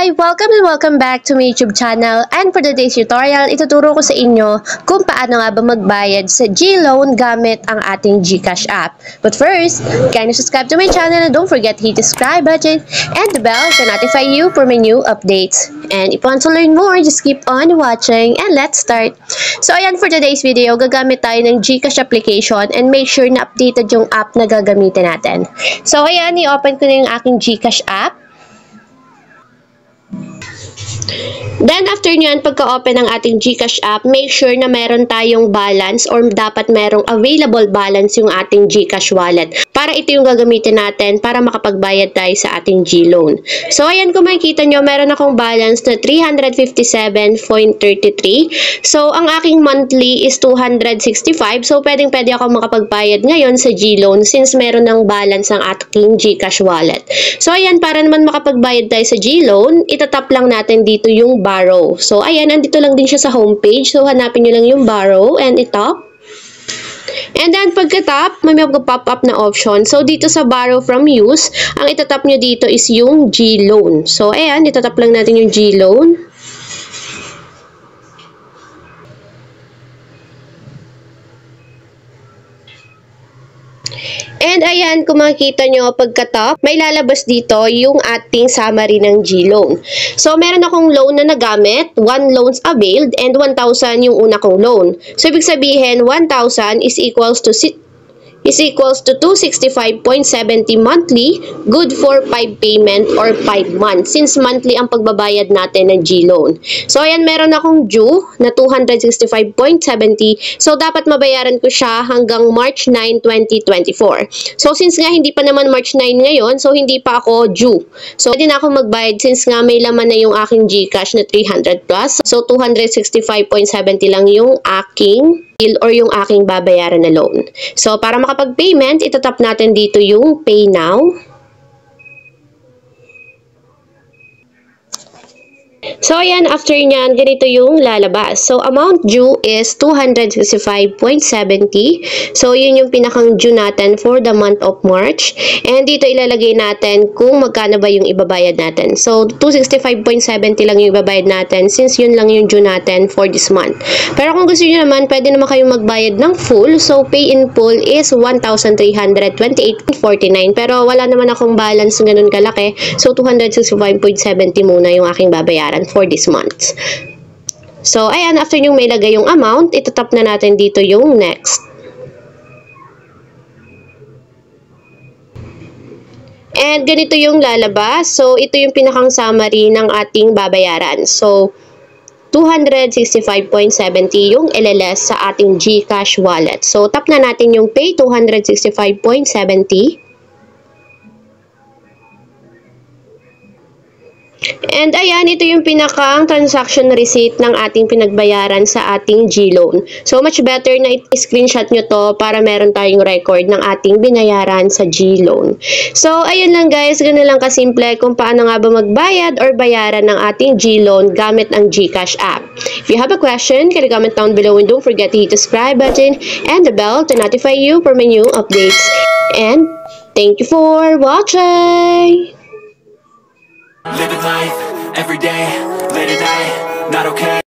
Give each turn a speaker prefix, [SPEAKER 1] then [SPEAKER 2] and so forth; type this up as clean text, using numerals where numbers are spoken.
[SPEAKER 1] Hi! Welcome and welcome back to my YouTube channel, and for today's tutorial, ituturo ko sa inyo kung paano nga ba magbayad sa G-Loan gamit ang ating GCash app. But first, kindly subscribe to my channel and don't forget to hit the subscribe button and the bell to notify you for my new updates. And if you want to learn more, just keep on watching and let's start. So ayan, for today's video, gagamit tayo ng GCash application and make sure na updated yung app na gagamitin natin. So ayan, i-open ko na yung aking GCash app. Then, after nyan, pagka-open ng ating GCash app, make sure na meron tayong balance or dapat merong available balance yung ating GCash wallet. Para ito yung gagamitin natin para makapagbayad tayo sa ating G-Loan. So, ayan, kung makikita nyo, meron akong balance na 357.33. So, ang aking monthly is 265. So, pwedeng-pwede ako makapagbayad ngayon sa G-Loan since meron ng balance ang ating GCash wallet. So, ayan, para naman makapagbayad tayo sa G-Loan, itatap lang natin dito yung borrow. So, ayan, andito lang din siya sa homepage. So, hanapin nyo lang yung borrow and itap. And then, pagka-tap, may mag-pop up na option. So, dito sa borrow from use, ang itatap nyo dito is yung G-Loan. So, ayan, itatap lang natin yung G-Loan. And ayan, kung makikita nyo pagka-top, may lalabas dito yung ating summary ng G-Loan. So, meron akong loan na nagamit, 1 loans availed, and 1,000 yung una kong loan. So, ibig sabihin, 1,000 is equals to 265.70 monthly, good for 5 payment or 5 months since monthly ang pagbabayad natin ng G-Loan. So, ayan, meron akong due na 265.70. So, dapat mabayaran ko siya hanggang March 9, 2024. So, since nga hindi pa naman March 9 ngayon, so hindi pa ako due. So, pwede na akong magbayad since nga may laman na yung aking GCash na 300 plus. So, 265.70 lang yung aking bill or yung aking babayaran na loan. So, para makapag-payment, itatap natin dito yung Pay Now. So, ayan, after nyan, ganito yung lalabas. So, amount due is 265.70. So, yun yung pinakang due natin for the month of March. And dito ilalagay natin kung magkano ba yung ibabayad natin. So, 265.70 lang yung ibabayad natin since yun lang yung due natin for this month. Pero kung gusto nyo naman, pwede naman kayong magbayad ng full. So, pay in full is 1,328.49. Pero wala naman akong balance ganun kalaki. So, 265.70 muna yung aking babayaran for this month. So, ayan, after nyo may lagay yung amount, itatap na natin dito yung next. And ganito yung lalabas. So, ito yung pinakang summary ng ating babayaran. So, 265.70 yung LLS sa ating GCash wallet. So, tap na natin yung pay, 265.70. And ayan, ito yung pinakang transaction receipt ng ating pinagbayaran sa ating G-Loan. So, much better na i-screenshot nyo to para meron tayong record ng ating binayaran sa G-Loan. So, ayun lang guys, ganoon lang kasimple kung paano nga ba magbayad or bayaran ng ating G-Loan gamit ang GCash app. If you have a question, can you comment down below and don't forget to hit the subscribe button and the bell to notify you for my new updates. And thank you for watching!
[SPEAKER 2] Living life, every day, late at night, not okay.